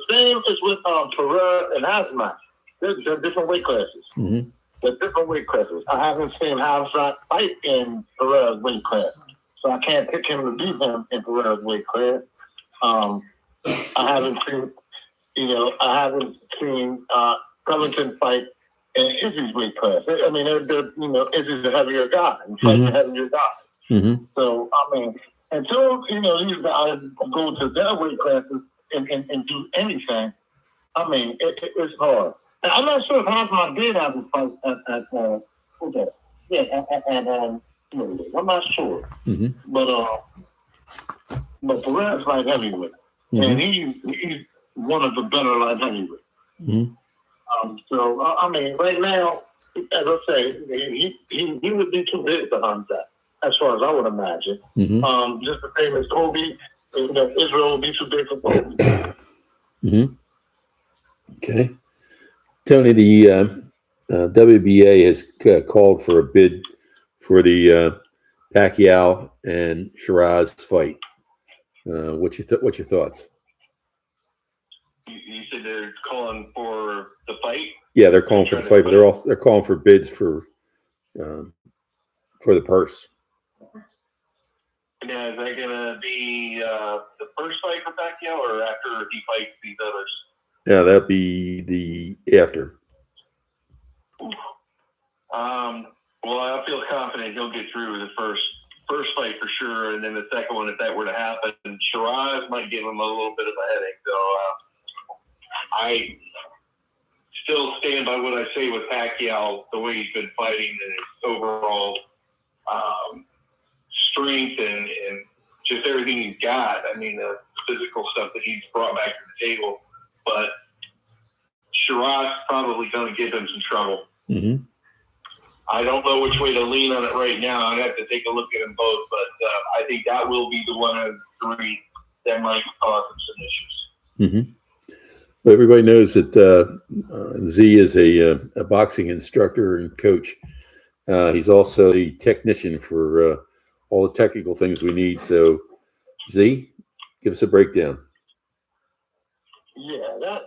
D: same is with Pereira and Hazmat. They're different weight classes.
A: Mm-hmm.
D: They're different weight classes. I haven't seen Hazmat fight in Pereira's weight class, so I can't pick him to beat him in Pereira's weight class. I haven't seen Covington fight in Izzy's weight class. I mean, Izzy's a heavier guy. He's fighting a heavier guy.
A: Mm-hmm.
D: So, I mean, until, these guys go to their weight classes and do anything, I mean, it's hard. And I'm not sure if Hazmat did have a fight I'm not sure.
A: Mm-hmm.
D: But Pereira's light heavyweight. Mm-hmm. And he's one of the better light heavyweights.
A: Mm-hmm.
D: So, I mean, right now, as I say, he would be too big to hunt that, as far as I would imagine.
A: Mm-hmm.
D: Just the same as Kobe, Israel would be too big for Kobe.
A: Mm-hmm. Okay. Tony, the WBA has called for a bid for the Pacquiao and Shiraz fight. What's your thoughts?
C: You said they're calling for the fight?
A: Yeah, they're calling for the fight, but they're calling for bids for the purse.
C: Yeah, is that gonna be the first fight for Pacquiao, or after he fights these others?
A: Yeah, that'd be the after.
C: Well, I feel confident he'll get through the first fight for sure, and then the second one, if that were to happen, Shiraz might give him a little bit of a headache. So still stand by what I say with Pacquiao, the way he's been fighting and his overall strength and just everything he's got. I mean, the physical stuff that he's brought back to the table. But Shiraz's probably going to give him some trouble.
A: Mm-hmm.
C: I don't know which way to lean on it right now. I'd have to take a look at them both, but I think that will be the one of the three that might cause him some issues.
A: Mm-hmm. Well, everybody knows that Z is a boxing instructor and coach. He's also a technician for all the technical things we need. So, Z, give us a breakdown.
D: Yeah, that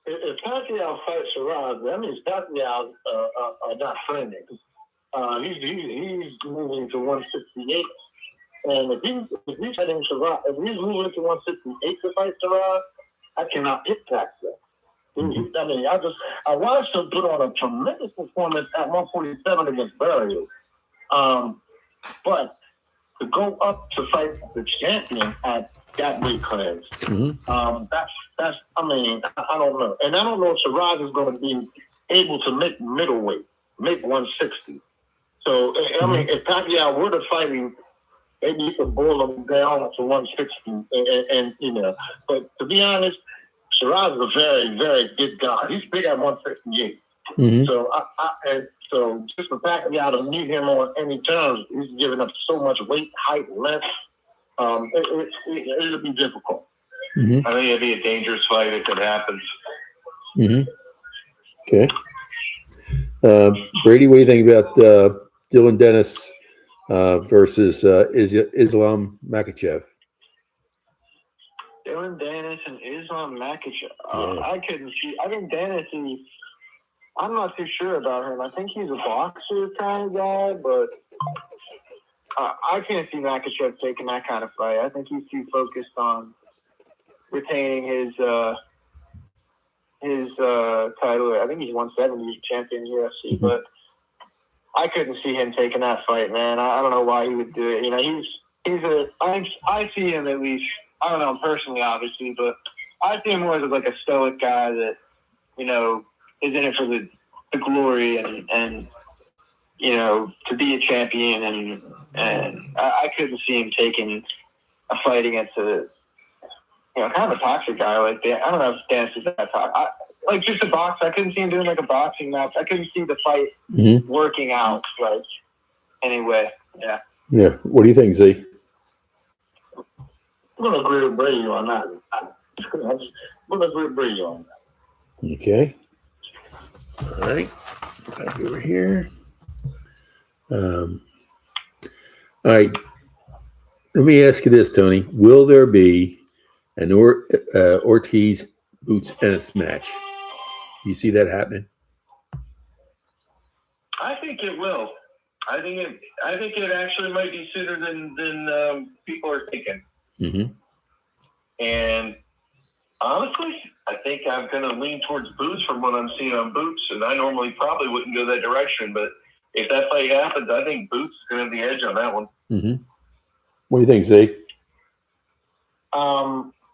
D: if Pacquiao fights Shiraz, that means Pacquiao are not friendly. He's moving to 168, and if he's fighting Shiraz, if he's moving to 168 to fight Shiraz, I cannot pick Pacquiao.
A: Mm-hmm.
D: I mean, I watched him put on a tremendous performance at 147 against Barrios, but to go up to fight the champion at that weight class, that's I mean, I don't know, and I don't know if Shiraz is going to be able to make middleweight, make 160. So I mean, if Pacquiao were to fight him, maybe you could boil him down to 160, and you know. But to be honest, Shiraz is a very, very good guy. He's big at 168.
A: Mm-hmm.
D: So just for Pacquiao to meet him on any terms, he's giving up so much weight, height, length. It'll be difficult.
A: Mm-hmm.
C: I think it'd be a dangerous fight if it happens.
A: Mm-hmm. Okay. Brady, what do you think about Dylan Dennis versus Islam Makhachev?
B: Dylan Dennis and Islam Makhachev.
A: Yeah.
B: I couldn't see. I think Dennis is. I'm not too sure about him. I think he's a boxer kind of guy, but I can't see Makhachev taking that kind of fight. I think he's too focused on retaining his title. I think he's 170. He's champion in UFC, but I couldn't see him taking that fight, man. I don't know why he would do it. You know, I see him at least. I don't know him personally, obviously, but I see him more as like a stoic guy that, you know, is in it for the glory and you know, to be a champion, and I couldn't see him taking a fight against a, you know, kind of a toxic guy like that. I don't know if Dennis is that toxic. Like just a box, I couldn't see him doing like a boxing match. I couldn't see the fight working out like anyway. Yeah.
A: Yeah. What do you think, Z?
D: I'm going to agree with Brady on that. I'm going to agree with Brady on that.
A: Okay. All right. Back over here. All right. Let me ask you this, Tony. Will there be an Ortiz Boots Ennis match? Do you see that happening?
C: I think it will. I think it actually might be sooner than people are thinking.
A: Mm-hmm.
C: And honestly, I think I'm going to lean towards Boots from what I'm seeing on Boots, and I normally probably wouldn't go that direction, but if that fight happens, I think Boots is going to have the edge on that one.
A: Mm-hmm. What do you think, Z?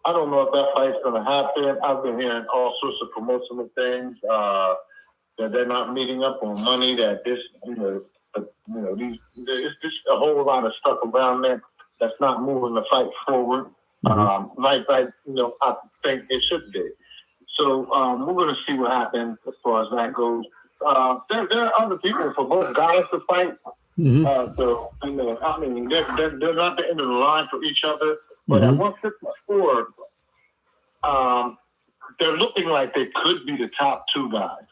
D: I don't know if that fight's going to happen. I've been hearing all sorts of promotional things that they're not meeting up on money. That this, there's just a whole lot of stuff around there that's not moving the fight forward.
A: Mm-hmm.
D: I think it should be. So we're going to see what happens as far as that goes. There are other people for both guys to fight.
A: Mm-hmm.
D: So I mean, they're not the end of the line for each other. But at 154, they're looking like they could be the top two guys.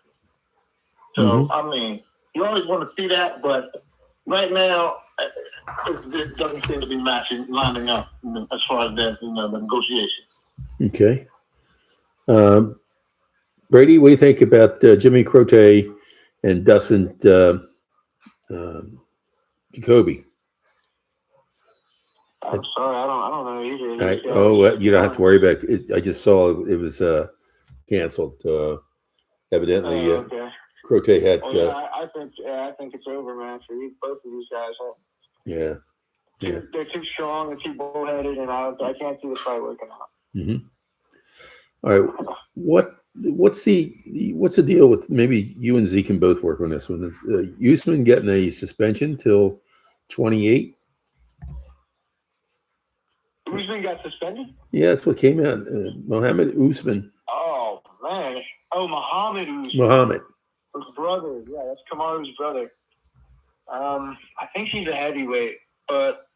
D: So I mean, you always want to see that, but right now, it doesn't seem to be lining up as far as the negotiation.
A: Okay. Brady, what do you think about Jimmy Crote and Dustin Jacoby?
B: I'm sorry, I don't know either.
A: You don't have to worry about it. I just saw it was canceled. Evidently,
B: okay.
A: Crote had.
B: I think it's over, man. For both of these guys.
A: Yeah.
B: They're too strong and too bullheaded, and I can't see the fight working out.
A: Mm-hmm. All right. what's the deal with, maybe you and Z can both work on this one? Usman getting a suspension till 28.
B: Usman got suspended?
A: Yeah, that's what came out. Mohammed Usman.
B: Oh, man. Oh, Muhammad Usman.
A: Muhammad.
B: His brother. Yeah, that's Kamaru's brother. I think he's a heavyweight, but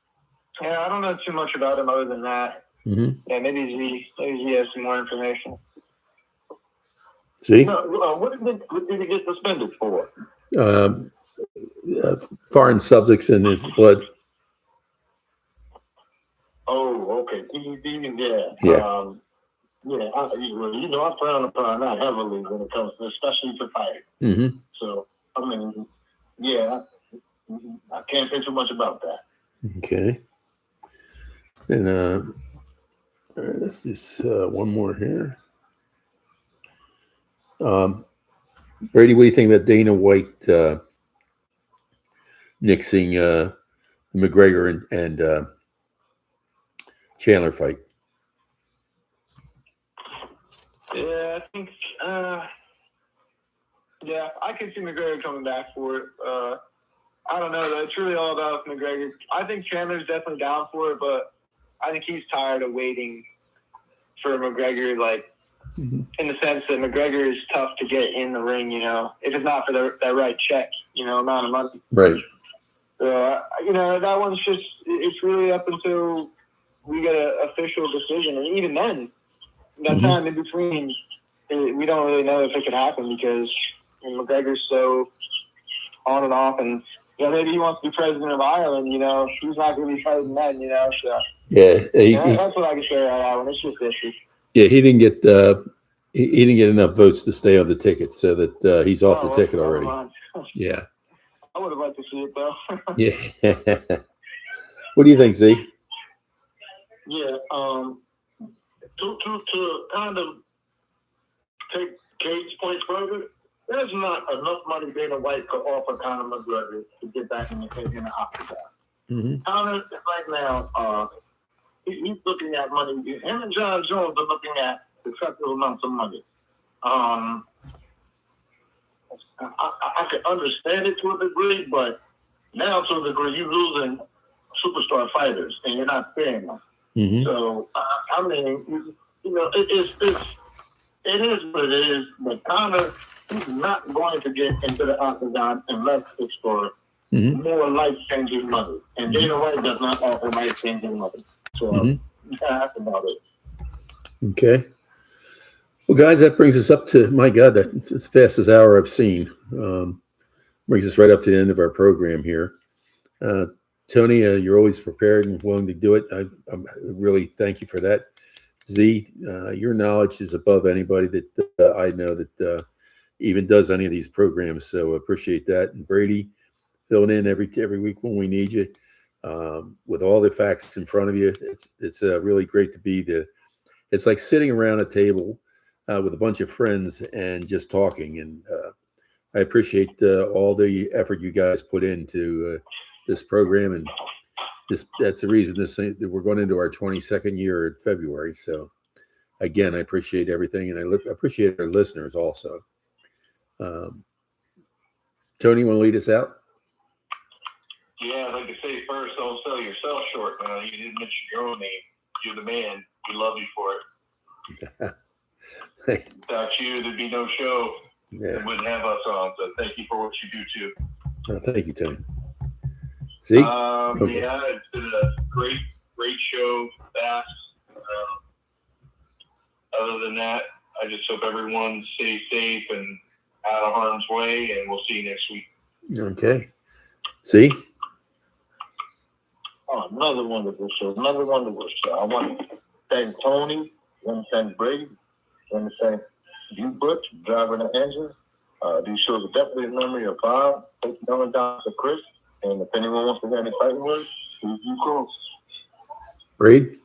B: yeah, I don't know too much about him other than that.
A: Mm-hmm.
B: Yeah, maybe he has some more information.
A: See?
D: What did he get suspended for?
A: Foreign subjects in his blood.
D: Oh, okay. Yeah.
A: Yeah.
D: I frown upon that heavily when it comes, especially to fighting.
A: Mm-hmm.
D: So, I mean, yeah, I can't say too much about that.
A: Okay. And all right, let's just one more here. Brady, what do you think about Dana White nixing the McGregor and Chandler fight?
B: Yeah, I think. Yeah, I can see McGregor coming back for it. I don't know, though. It's really all about McGregor. I think Chandler's definitely down for it, but I think he's tired of waiting for McGregor, like, in the sense that McGregor is tough to get in the ring, if it's not for that right check, amount of money.
A: Right.
B: So, that one's just, it's really up until we get an official decision. And even then, that time in between, we don't really know if it could happen because McGregor's so on and off, and maybe he wants to be president of Ireland. He's not going to be fighting then. So
A: Yeah,
B: that's what I can say on that one. It's just issue.
A: Yeah, he didn't get he didn't get enough votes to stay on the ticket, so that he's off the ticket already. Yeah.
B: I would have liked to see it though.
A: Yeah. What do you think, Z?
D: Yeah. To kind of take Kate's point further, there's not enough money Dana White could offer Conor McGregor to get back in the octagon.
A: Mm-hmm.
D: Conor, right now, he's looking at money. Him and John Jones are looking at excessive amounts of money. I can understand it to a degree, but now to a degree, you're losing superstar fighters and you're not paying them.
A: Mm-hmm.
D: So, I mean, it is what it is, but Conor is not going to get into the octagon unless it's for more life-changing money. And Dana White does not offer life-changing money. So that's about it.
A: Okay. Well, guys, that brings us up to, my God, that's the fastest hour I've seen. Brings us right up to the end of our program here. Tony, you're always prepared and willing to do it. I really thank you for that. Z, your knowledge is above anybody that I know that even does any of these programs. So appreciate that. And Brady, filling in every week when we need you. With all the facts in front of you, it's really great to be it's like sitting around a table with a bunch of friends and just talking. And I appreciate all the effort you guys put into this program. And that's the reason that we're going into our 22nd year in February. So again, I appreciate everything. And I appreciate our listeners also. Tony, you want to lead us out?
C: Yeah, I'd like to say first, don't sell yourself short, man. You didn't mention your own name. You're the man. We love you for it. Without you, there'd be no show.
A: Yeah.
C: It wouldn't have us on. So thank you for what you do too.
A: Thank you, Tony. See?
C: Okay. Yeah, it's been a great show. Fast. Other than that, I just hope everyone stays safe and out of harm's way, and we'll see you next week.
A: Okay. See?
D: Oh, another wonderful show. I want to thank Tony. I want to thank Brady. I want to thank you, Butch, driving the engine. These shows are definitely a memory of Bob. Thank you, Dr. Chris. And if anyone wants to get any fighting words, please do call.
A: Braid?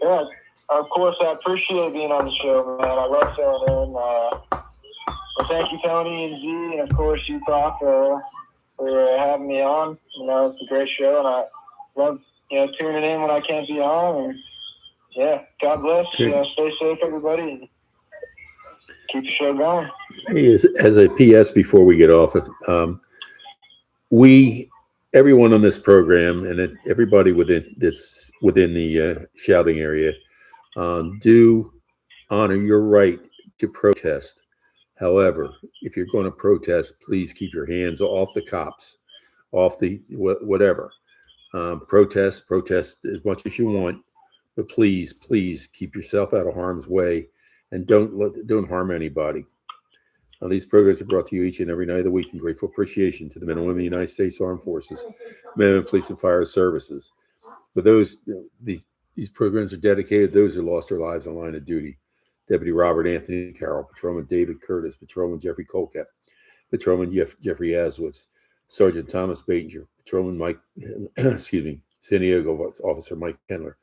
B: Yeah, of course, I appreciate being on the show, man. I love filling in. Well, thank you, Tony and Z, and of course, you, Prof, for having me on. It's a great show, and I love, tuning in when I can't be on. And yeah, God bless.
A: Okay.
B: Stay safe, everybody. keep the show going.
A: Hey, as a PS before we get off, everyone on this program and everybody within the shouting area do honor your right to protest. However, if you're going to protest, please keep your hands off the cops, off the whatever. Protest as much as you want, but please keep yourself out of harm's way and don't harm anybody. These programs are brought to you each and every night of the week in grateful appreciation to the men and women of the United States Armed Forces, men and police and fire services. But these programs are dedicated to those who lost their lives on line of duty. Deputy Robert Anthony Carroll, Patrolman David Curtis, Patrolman Jeffrey Colcat, Patrolman Jeffrey Aswitz, Sergeant Thomas Batinger, Patrolman Mike, San Diego Officer Mike Kendler,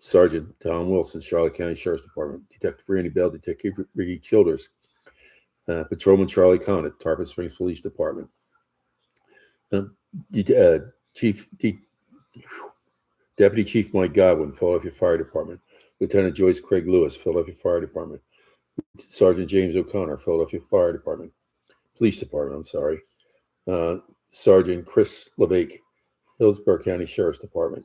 A: Sergeant Tom Wilson, Charlotte County Sheriff's Department, Detective Randy Bell, Detective Ricky Childers, Patrolman Charlie Conant, Tarpon Springs Police Department, Deputy Chief Mike Godwin, Philadelphia Fire Department, Lieutenant Joyce Craig Lewis, Philadelphia Fire Department, Sergeant James O'Connor, Philadelphia Fire Department, Police Department, Sergeant Chris LeVake, Hillsborough County Sheriff's Department,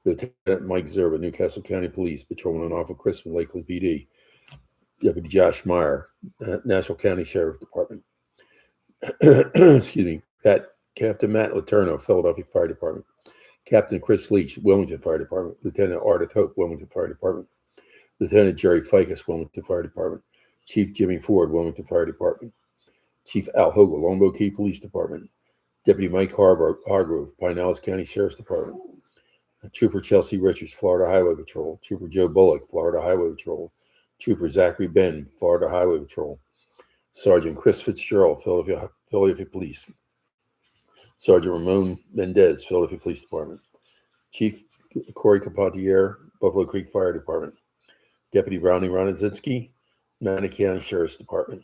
A: Lieutenant Mike Zerba, Newcastle County Police, Patrolman on Awful Crispin, Lakeland PD, Deputy Josh Meyer, National County Sheriff Department, Captain Matt Letourneau, Philadelphia Fire Department, Captain Chris Leach, Wilmington Fire Department, Lieutenant Ardith Hope, Wilmington Fire Department, Lieutenant Jerry Ficus, Wilmington Fire Department, Chief Jimmy Ford, Wilmington Fire Department, Chief Al Hogle, Longbow Key Police Department, Deputy Mike Hargrove, Pinellas County Sheriff's Department, Trooper Chelsea Richards, Florida Highway Patrol, Trooper Joe Bullock, Florida Highway Patrol, Trooper Zachary Ben, Florida Highway Patrol, Sergeant Chris Fitzgerald, Philadelphia Police, Sergeant Ramon Mendez, Philadelphia Police Department, Chief Corey Capontier, Buffalo Creek Fire Department, Deputy Brownie Ronadzinski, Manatee County Sheriff's Department,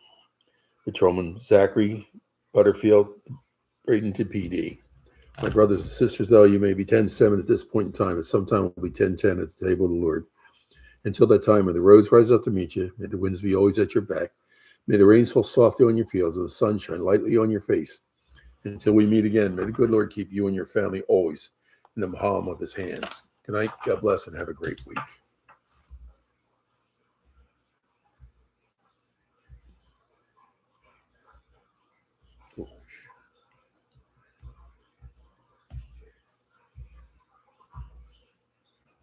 A: Patrolman Zachary Butterfield, Bradenton PD. My brothers and sisters, though, you may be 10-7 at this point in time, but sometime we'll be 10-10 at the table of the Lord. Until that time, may the roads rise up to meet you, may the winds be always at your back, may the rains fall softly on your fields, and the sun shine lightly on your face. Until we meet again, may the good Lord keep you and your family always in the palm of his hands. Good night, God bless, and have a great week.